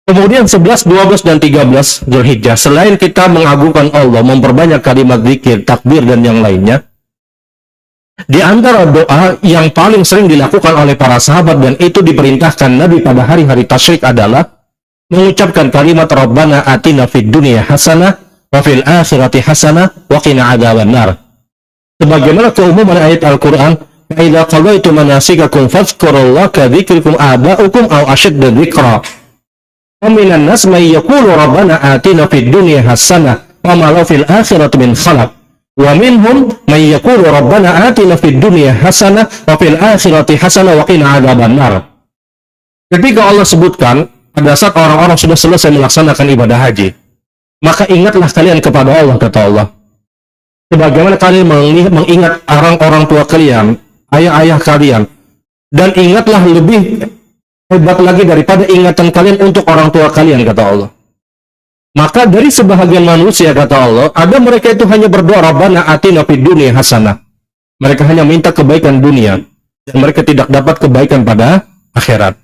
Kemudian 11, 12, dan 13 Zulhijjah, selain kita mengagungkan Allah, memperbanyak kalimat zikir, takbir, dan yang lainnya, di antara doa yang paling sering dilakukan oleh para sahabat dan itu diperintahkan Nabi pada hari-hari tasyrik adalah mengucapkan kalimat Rabbana atina fid dunya hasanah wa fil akhirati hasanah wa qina adzabannar. Sebagaimana keumuman ayat Al-Qur'an, "Idza qadaytum manasikakum fadhkurullaha ka dzikrikum aba'ukum aw ashadda dzikra." Wa minan nas may yaqulu rabbana atina fid dunya hasanah wa ma lahu fil akhirati min khalaq. Wa minhum may yaqulu rabbana atina fid dunya hasanah wa fil akhirati hasanah wa qina adzabannar. Ketika Allah sebutkan pada saat orang-orang sudah selesai melaksanakan ibadah haji, maka ingatlah kalian kepada Allah, kata Allah. Sebagaimana kalian mengingat orang-orang tua kalian, ayah-ayah kalian, dan ingatlah lebih hebat lagi daripada ingatan kalian untuk orang tua kalian, kata Allah. Maka dari sebahagian manusia, kata Allah, ada mereka itu hanya berdoa Rabbana atina fid dunya hasanah. Mereka hanya minta kebaikan dunia dan mereka tidak dapat kebaikan pada akhirat.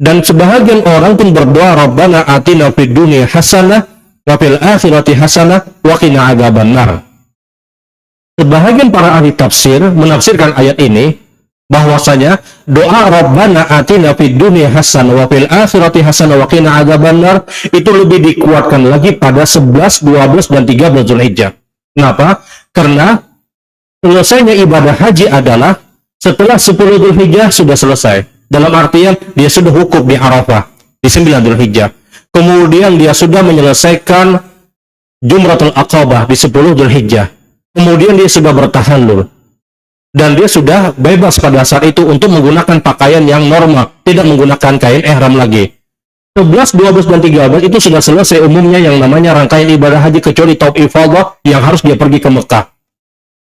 Dan sebahagian orang pun berdoa Rabbana atina fid dunya hasanah wa fil akhirati hasanah wa qina adzabannar. Sebahagian para ahli tafsir menafsirkan ayat ini bahwasanya doa Rabbana atina fid dunya hasanah wa fil akhirati hasanah wa qina adzabannar itu lebih dikuatkan lagi pada 11, 12, dan 13 Zulhijjah. Kenapa? Karena selesainya ibadah haji adalah setelah 10 Zulhijjah sudah selesai. Dalam artian dia sudah wukuf di Arafah di 9 Zulhijjah. Kemudian dia sudah menyelesaikan Jumratul Aqabah di 10 Zulhijjah. Kemudian dia sudah bertahallul. Dan dia sudah bebas pada saat itu untuk menggunakan pakaian yang normal, tidak menggunakan kain ihram lagi. 11, 12, dan 13 itu sudah selesai umumnya yang namanya rangkaian ibadah haji kecuali tauf ifadah yang harus dia pergi ke Mekah.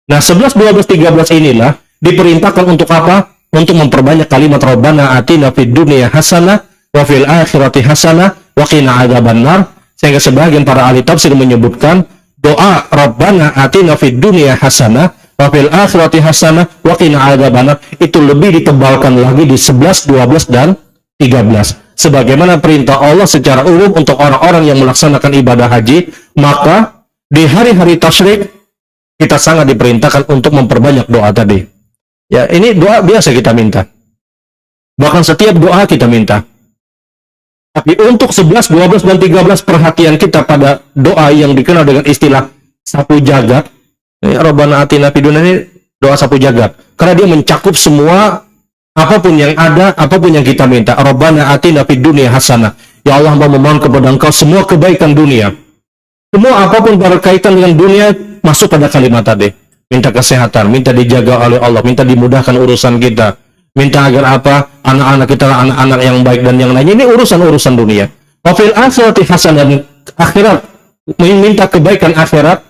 Nah, 11, 12, 13 inilah diperintahkan untuk apa? Untuk memperbanyak kalimat Rabbana atina fid dunya hasanah wa fil akhirati hasanah wa qina adzabannar, sehingga sebagian para ahli tafsir menyebutkan doa Rabbana atina fid dunya hasanah wa fil akhirati hasanah wa qina adzabannar itu lebih ditebalkan lagi di 11, 12, dan 13. Sebagaimana perintah Allah secara umum untuk orang-orang yang melaksanakan ibadah haji, maka di hari-hari tasyrik kita sangat diperintahkan untuk memperbanyak doa tadi. Ya, ini doa biasa kita minta. Bahkan setiap doa kita minta. Tapi untuk 11, 12, dan 13 perhatian kita pada doa yang dikenal dengan istilah sapu jagat. Rabbana atina fid dunya ini doa sapu jagat. Karena dia mencakup semua apapun yang ada, apapun yang kita minta. Rabbana atina fid dunya hasanah. Ya Allah, hamba memohon kepada Engkau semua kebaikan dunia. Semua apapun berkaitan dengan dunia masuk pada kalimat tadi. Minta kesehatan, minta dijaga oleh Allah, minta dimudahkan urusan kita, minta agar apa? Anak-anak kita anak-anak yang baik dan yang lainnya. Ini urusan-urusan dunia. Wa fil akhirati hasanah, dan akhirat, minta kebaikan akhirat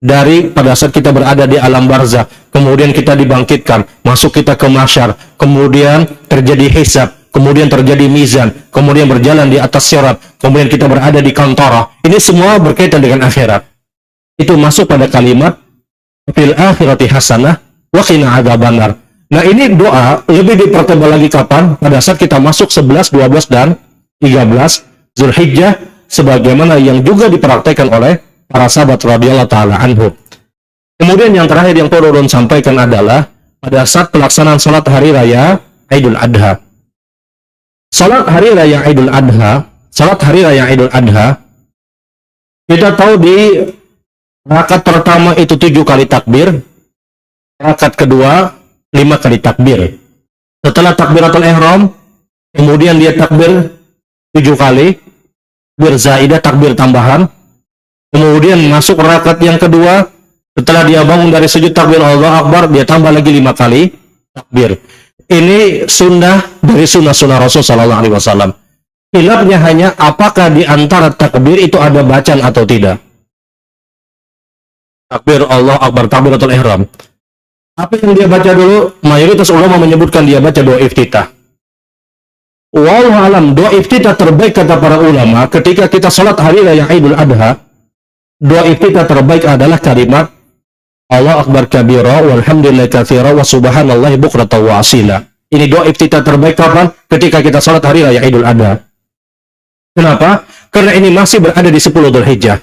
dari pada saat kita berada di alam barzah, kemudian kita dibangkitkan, masuk kita ke mahsyar, kemudian terjadi hisab, kemudian terjadi mizan, kemudian berjalan di atas sirat, kemudian kita berada di kantara. Ini semua berkaitan dengan akhirat. Itu masuk pada kalimat fil akhirati hasanah wa qina adzabannar. Nah, ini doa lebih dipertebal lagi kapan? Pada saat kita masuk 11, 12 dan 13 Zulhijjah, sebagaimana yang juga dipraktekkan oleh para sahabat radhiyallahu taala anhum. Kemudian yang terakhir yang perlu Ron sampaikan adalah pada saat pelaksanaan salat hari raya Idul Adha. Salat hari raya Idul Adha, kita tahu di rakaat pertama itu 7 kali takbir, rakaat kedua 5 kali takbir. Setelah takbiratul ihram, kemudian dia takbir 7 kali, berzaidah takbir tambahan. Kemudian masuk rakaat yang kedua, setelah dia bangun dari sujud takbir Allahu Akbar, dia tambah lagi 5 kali takbir. Ini sunnah dari sunnah-sunnah Rasul sallallahu alaihi wasallam. Khilafnya hanya apakah di antara takbir itu ada bacaan atau tidak. Takbir Allahu Akbar, takbiratul ihram. Apa yang dia baca dulu? Mayoritas ulama menyebutkan dia baca doa iftitah. Wallahu alam, doa iftitah terbaik kata para ulama ketika kita salat hari raya Idul Adha. Doa iftitah terbaik adalah kalimat Allah Akbar kabira walhamdulillah katsira wa subhanallahi bukratan wa asila. Ini doa iftitah terbaik kapan? Ketika kita salat hari raya Idul Adha. Kenapa? Karena ini masih berada di 10 Dzulhijjah.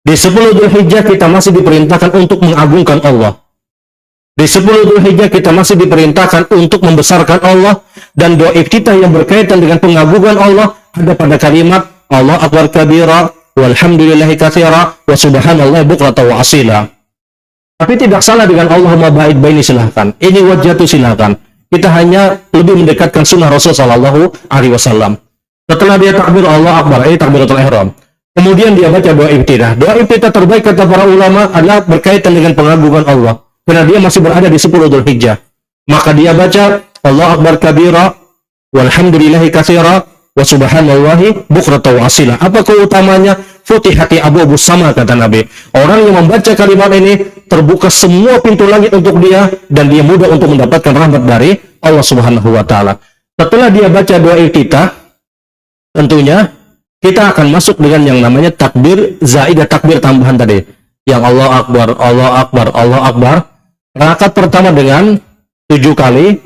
Di 10 Dzulhijjah kita masih diperintahkan untuk mengagungkan Allah. Di 10 Dzulhijjah kita masih diperintahkan untuk membesarkan Allah, dan doa iftitah yang berkaitan dengan pengagungan Allah ada pada kalimat Allah Akbar kabira walhamdulillahi katsira wa subhanallahi bukratan wa asila. Tapi tidak salah dengan Allahumma ba'id baini, silahkan. Ini wajatu silahkan. Kita hanya lebih mendekatkan sunnah Rasul sallallahu alaihi wasallam. Setelah dia takbir Allah Akbar, ini takbiratul ihram. Kemudian dia baca doa iftitah. Doa iftitah terbaik kata para ulama adalah berkaitan dengan pengagungan Allah. Karena dia masih berada di 10 Dzulhijjah. Maka dia baca Allah Akbar kabira walhamdulillahi katsira wa subhanallahi bukratan wa asila. Apa keutamanya? Futihati abwaabus sama, kata Nabi. Orang yang membaca kalimat ini terbuka semua pintu langit untuk dia, dan dia mudah untuk mendapatkan rahmat dari Allah Subhanahu wa taala. Setelah dia baca doa iftitah, tentunya kita akan masuk dengan yang namanya takbir zaidah, takbir tambahan tadi. Yang Allah Akbar, Allah Akbar, Allah Akbar. Rakaat pertama dengan 7 kali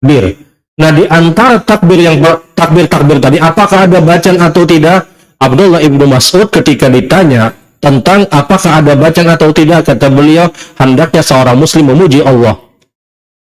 bir. Nah, di antara takbir yang takbir tadi, apakah ada bacaan atau tidak? Abdullah ibnu Mas'ud ketika ditanya tentang apakah ada bacaan atau tidak, kata beliau, hendaknya seorang muslim memuji Allah.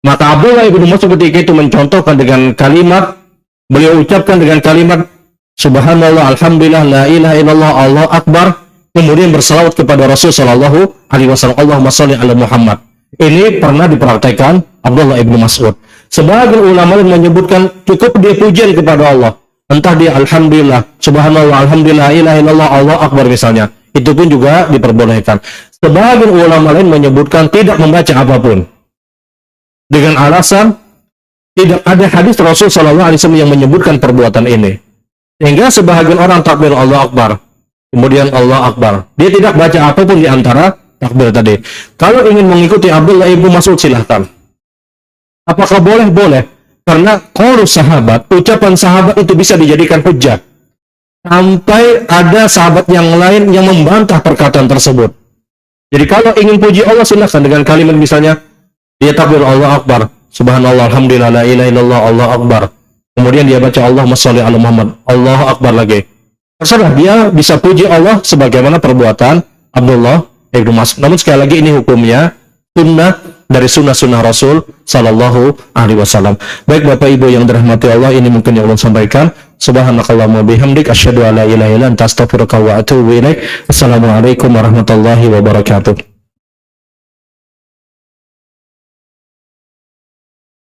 Maka Abdullah ibnu Mas'ud ketika itu mencontohkan dengan kalimat, beliau ucapkan dengan kalimat subhanallah, alhamdulillah, la ilaha illallah, Allah Akbar. Kemudian bersalawat kepada Rasul sallallahu alaihi wasallam, Allahumma shalli ala Muhammad. Ini pernah dipraktekkan Abdullah ibnu Mas'ud. Sebagian ulama menyebutkan cukup dia pujian kepada Allah. Entah dia alhamdulillah, subhanallah, alhamdulillah, ilaha illallah, Allah Akbar misalnya. Itu pun juga diperbolehkan. Sebagian ulama lain menyebutkan tidak membaca apapun. Dengan alasan tidak ada hadis Rasul sallallahu alaihi wasallam yang menyebutkan perbuatan ini. Sehingga sebagian orang takbir Allah Akbar, kemudian Allah Akbar. Dia tidak baca apapun di antara takbir tadi. Kalau ingin mengikuti Abdullah ibnu Mas'ud silahkan. Apakah boleh? Boleh. Karena qaulus sahabat, ucapan sahabat itu bisa dijadikan hujjah. Sampai ada sahabat yang lain yang membantah perkataan tersebut. Jadi kalau ingin puji Allah silahkan dengan kalimat misalnya dia takbir Allah Akbar, subhanallah, alhamdulillah, la ilaha illallah, Allah Akbar. Kemudian dia baca Allahumma shalli ala Muhammad, Allahu Akbar lagi. Terserah, dia bisa puji Allah sebagaimana perbuatan Abdullah ibnu Mas'ud. Namun sekali lagi ini hukumnya sunnah dari sunnah-sunnah Rasul sallallahu alaihi wasallam. Baik Bapak Ibu yang dirahmati Allah, ini mungkin yang Allah sampaikan. Subhanakallahumma bihamdik asyhadu an la ilaha illa anta astaghfiruka wa atubu ilaik. Assalamualaikum warahmatullahi wabarakatuh.